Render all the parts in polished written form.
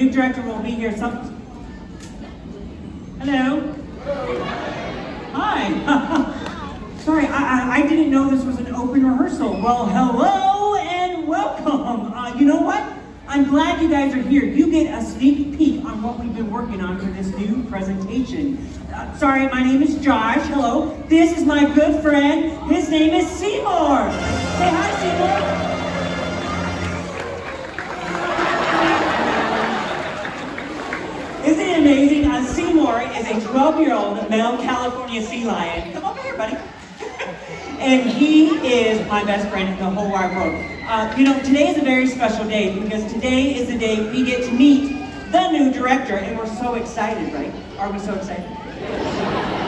new director will be here some... Hello? Hi. Sorry, I didn't know this was an open rehearsal. Well, hello and welcome. You know what? I'm glad you guys are here. You get a sneak peek on what we've been working on for this new presentation. Sorry, my name is Josh. Hello. This is my good friend. His name is Seaworld. Say hi, Seaworld. Isn't it amazing? Seamoore is a 12-year-old male California sea lion. Come over here, buddy. And he is my best friend in the whole wide world. You know, today is a very special day because today is the day we get to meet the new director, and we're so excited, right? Are we so excited?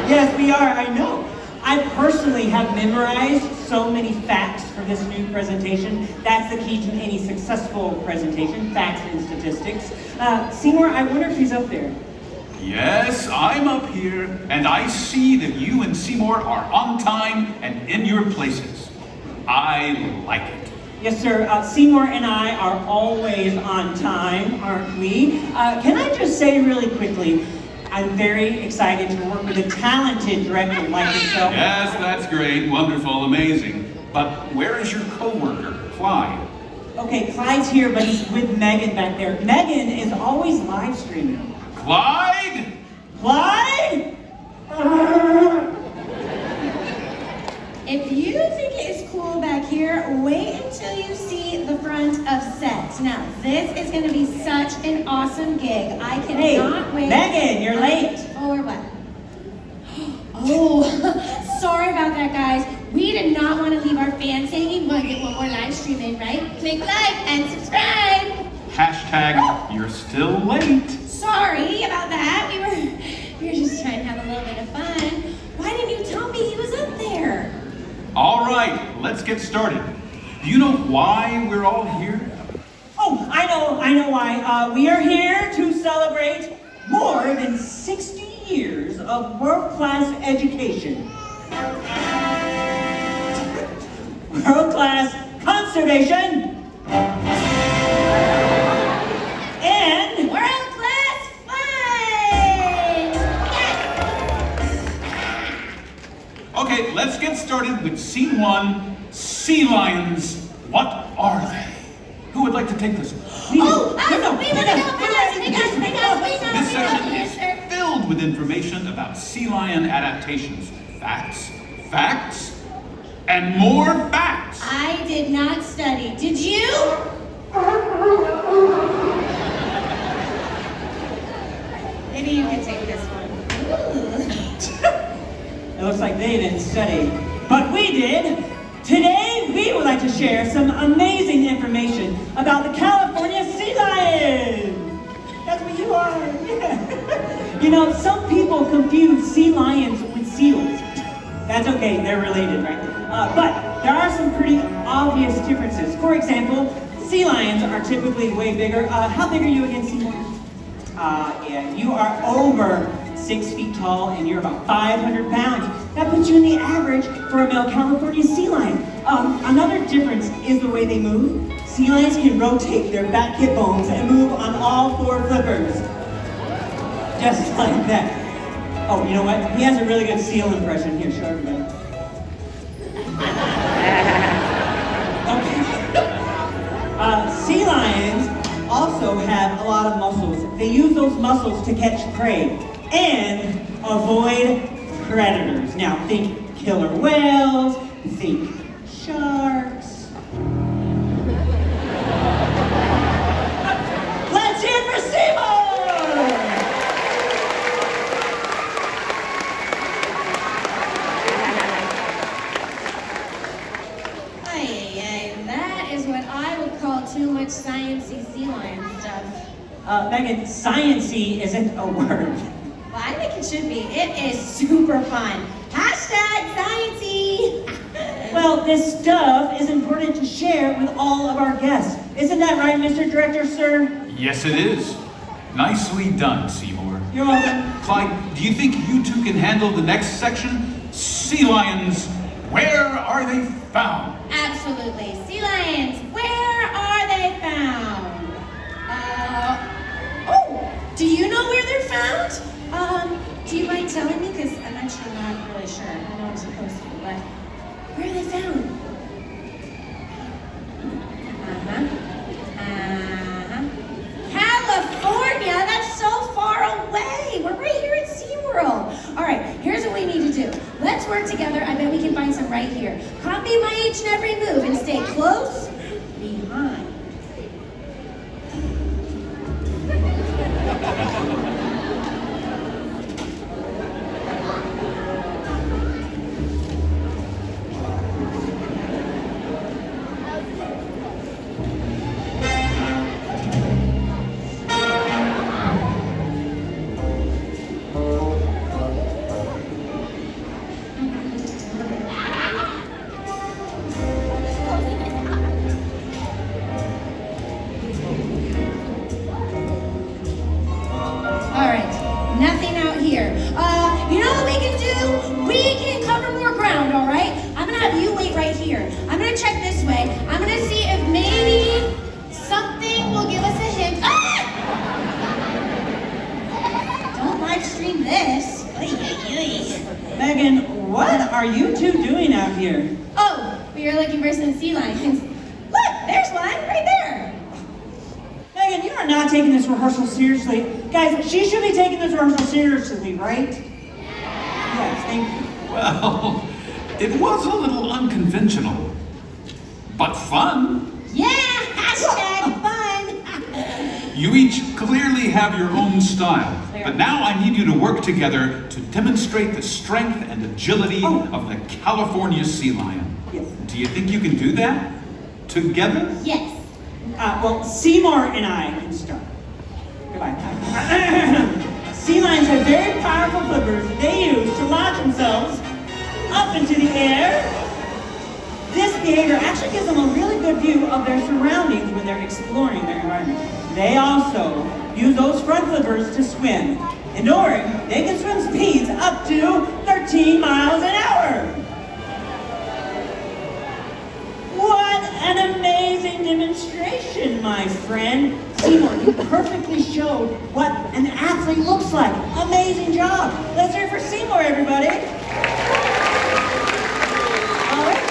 Yes, we are, I know. I personally have memorized so many facts for this new presentation. That's the key to any successful presentation, facts and statistics. Seamoore, I wonder if he's up there. Yes, I'm up here, and I see that you and Seamoore are on time and in your places. I like it. Yes, sir. Seamoore and I are always on time, aren't we? Can I just say really quickly, I'm very excited to work with a talented director like yourself. Yes, that's great, wonderful, amazing. But where is your co-worker, Clyde? Okay, Clyde's here, but he's with Megan back there. Megan is always live streaming. Clyde? Clyde? If you think it is cool back here, wait until you see the front of set. Now, this is going to be such an awesome gig. I cannot wait. Megan, you're late. Oh, or what? Oh, sorry about that, guys. We did not want to leave our fans hanging when we're live streaming, right? Click like and subscribe. Hashtag, you're still late. Sorry about that. We were just trying to have a little bit of fun. Why didn't you tell me he was up there? All right, let's get started. Do you know why we're all here? Oh, I know why. We are here to celebrate more than 60 years of world-class education. World-class conservation. And world-class fun! Okay, let's get started with scene one, sea lions. What are they? Who would like to take this? This section is filled with information about sea lion adaptations. Facts, facts, and more facts. I did not study. Did you? Maybe you can take this one. it looks like they didn't study, but we did. Today, we would like to share some amazing information about the California sea lion. That's what you are. Yeah. You know, some people confuse sea lions with seals. That's okay, they're related, right? But there are some pretty obvious differences. For example, sea lions are typically way bigger. How big are you again, Seaworld? Yeah, you are over 6 feet tall and you're about 500 pounds. That puts you in the average for a male California sea lion. Another difference is the way they move. Sea lions can rotate their back hip bones and move on all 4 flippers. Just like that. Oh, you know what? He has a really good seal impression. Here, show everybody. Okay. Sea lions also have a lot of muscles. They use those muscles to catch prey and avoid predators. Now, think killer whales, think sharks. Let's hear it for Seaworld! That is what I would call too much sciencey sea lion stuff. Megan, sciencey isn't a word. Well, I think it should be. It is super fun. Hashtag sciencey. Well, this stuff is important to share with all of our guests. Isn't that right, Mr. Director, sir? Yes, it is. Nicely done, Seamoore. You're welcome. Clyde, do you think you two can handle the next section? Sea lions, where are they found? Absolutely. Sea lions, where are they found? Oh, sure. I know I'm supposed to, but where are they found? California? That's so far away. We're right here at Seaworld. All right, here's what we need to do. Let's work together. I bet we can find some right here. Copy my each and every move and stay close behind. Nothing out here. You know what we can do? We can cover more ground, all right? I'm gonna have you wait right here. I'm gonna check this way. I'm gonna see if maybe something will give us a hint. Ah! Don't live stream this. Megan, what are you two doing out here? Oh, we are looking for some sea lions. Look, there's one right there. Megan, you are not taking this rehearsal seriously. Guys, she should be taking this rehearsal seriously, right? Yes, thank you. Well, it was a little unconventional, but fun. Yeah, hashtag fun. You each clearly have your own style, but now I need you to work together to demonstrate the strength and agility of the California sea lion. Yes. Do you think you can do that? Together? Yes. Well, Seamore and I can start. Goodbye. Sea lions have very powerful flippers they use to launch themselves up into the air. This behavior actually gives them a really good view of their surroundings when they're exploring their environment. They also use those front flippers to swim. In Oregon, they can swim speeds up to 13 miles an hour. What an amazing demonstration, my friend. Seamour, you perfectly showed what an athlete looks like. Amazing job. Let's hear it for Seamour, everybody. All right.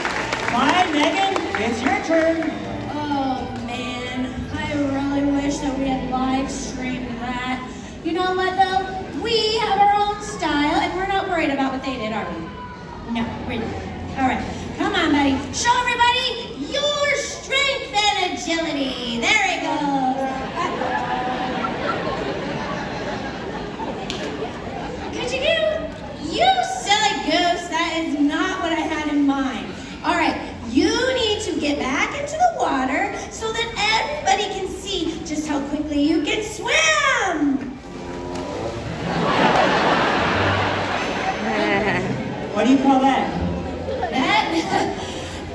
Clyde, Megan, it's your turn. Oh man, I really wish that we had live streamed that. You know what though? We have our own style and we're not worried about what they did, are we? No, we're not. All right, come on, buddy. Show everybody your strength and agility. There he goes. Could you do? You silly goose, that is not what I had in mind. All right, you need to get back into the water so that everybody can see just how quickly you can swim. What do you call that?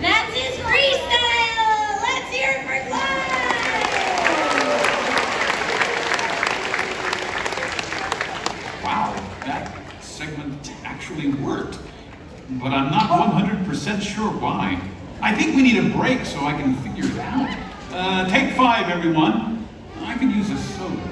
That's his freestyle. Let's hear it for Clyde. Wow, that segment actually worked. But I'm not 100% sure why. I think we need a break so I can figure it out. Take 5, everyone. I could use a soda.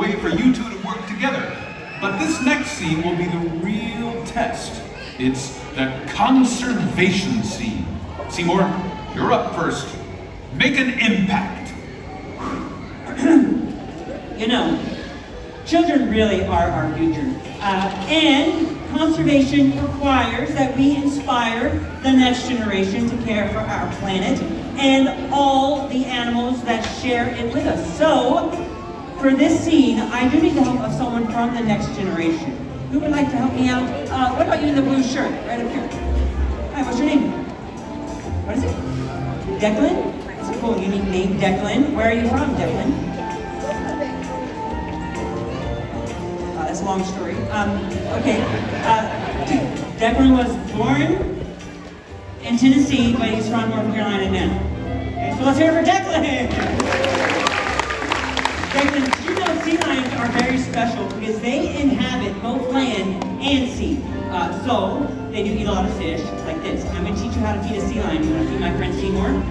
way for you two to work together. But this next scene will be the real test. It's the conservation scene. Seamore, you're up first. Make an impact. You know, children really are our future. And conservation requires that we inspire the next generation to care for our planet and all the animals that share it with us. So, for this scene, I do need the help of someone from the next generation. Who would like to help me out? What about you in the blue shirt, right up here? Hi, what's your name? What is it? Declan? That's a cool, unique name, Declan. Where are you from, Declan? That's a long story. Okay. Declan was born in Tennessee, but he's from North Carolina now. Okay, so let's hear it for Declan! Declan, did you know sea lions are very special because they inhabit both land and sea. So, they do eat a lot of fish, like this. I'm going to teach you how to feed a sea lion. You want to feed my friend Seamore?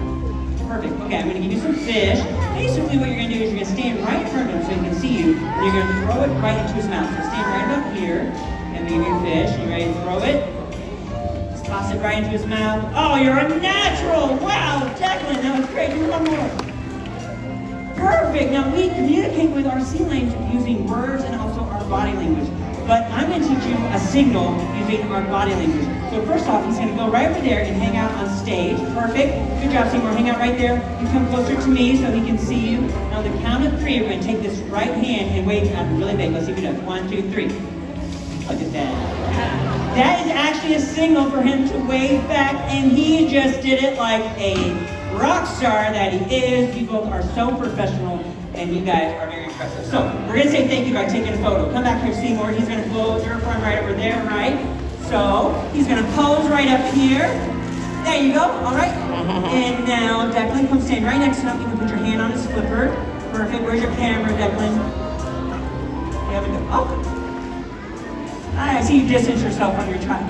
Perfect. Okay, I'm going to give you some fish. Basically, what you're going to do is you're going to stand right in front of him so he can see you, and you're going to throw it right into his mouth. So stand right about here, and give you your fish. You ready to throw it? Just toss it right into his mouth. Oh, you're a natural! Wow, Declan, that was great. Do one more. Perfect. Now, we communicate with our sea lions using words and also our body language. But I'm going to teach you a signal using our body language. So first off, he's going to go right over there and hang out on stage. Perfect. Good job, Seamore. Hang out right there. You come closer to me so he can see you. Now, on the count of 3, we're going to take this right hand and wave out really big. Let's see if he does. 1, 2, 3. Look at that. That is actually a signal for him to wave back, and he just did it like a rock star that he is. You both are so professional, and you guys are very impressive. So, we're going to say thank you by taking a photo. Come back here, Seamore. He's going to close your front right over there, right? So, he's going to pose right up here. There you go, all right? And now, Declan, come stand right next to him. You can put your hand on his flipper. Perfect. Where's your camera, Declan? You have a good, oh. I see you distance yourself from your child.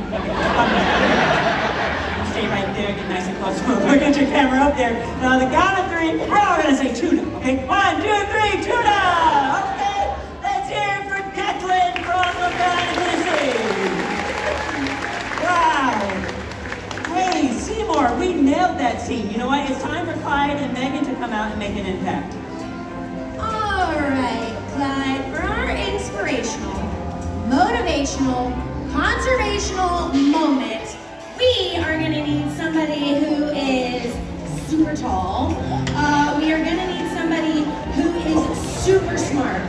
Stay right there, get nice and close. Look at your camera up there. Now, the count of 3, we're all going to say tuna, okay? 1, 2, 3, tuna! Okay, let's hear it for Declan from Clyde and Seamore. Wow. Hey, Seamore, we nailed that scene. You know what? It's time for Clyde and Megan to come out and make an impact. All right, Clyde, for our inspirational, motivational, conservational moment, we are going to need somebody who is super tall. We are going to need somebody who is super smart.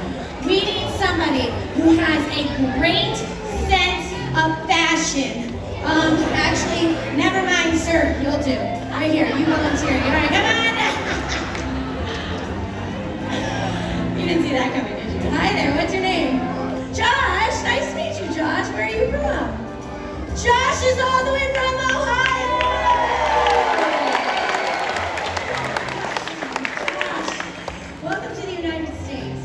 We need somebody who has a great sense of fashion. Actually, never mind, sir. You'll do. Right here, you volunteer. All right, come on. You didn't see that coming, did you? Hi there, what's your name? Josh, nice to meet you, Josh. Where are you from? Josh is all the way from Ohio! Josh, welcome to the United States.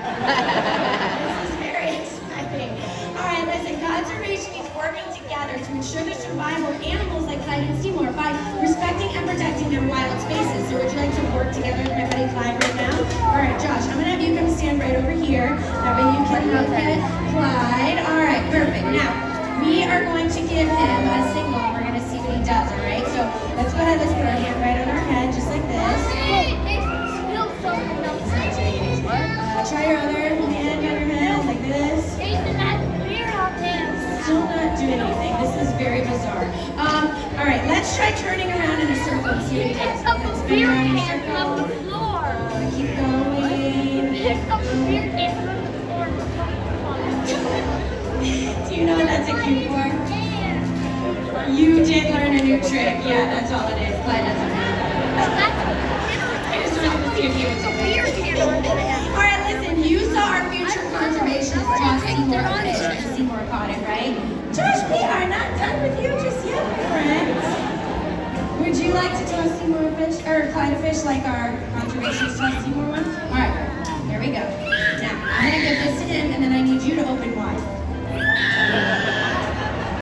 This is very exciting. All right, listen, conservation is working together to ensure the survival of animals like Clyde and Seamore by respecting and protecting their wild spaces. So would you like to work together with my buddy Clyde right now? All right, Josh, I'm going to have you come stand right over here. That way you can look at Clyde. All right, perfect. Now, we are going to give him a signal. We're going to see what he does, all right? So let's go ahead. Let's put our hand right on our head, just like this. Try your other hand on your head, like this. Still not doing anything. This is very bizarre. All right, let's try turning around in a circle and see what he does. Spin around in a circle. Keep going. Do you know what that's a cue for? You did learn a new trick. Yeah, that's all it is. Clyde doesn't know that. I just wanted to see if you would do it. All right, listen. You saw our future conservationist toss Seamore a fish, and Seamore caught it, right? Josh, we are not done with you just yet, my friends. Would you like to toss Seamore a fish, or Clyde a fish like our conservationist tossed Seamore one? All right, here we go. Now, I'm going to give this to him, and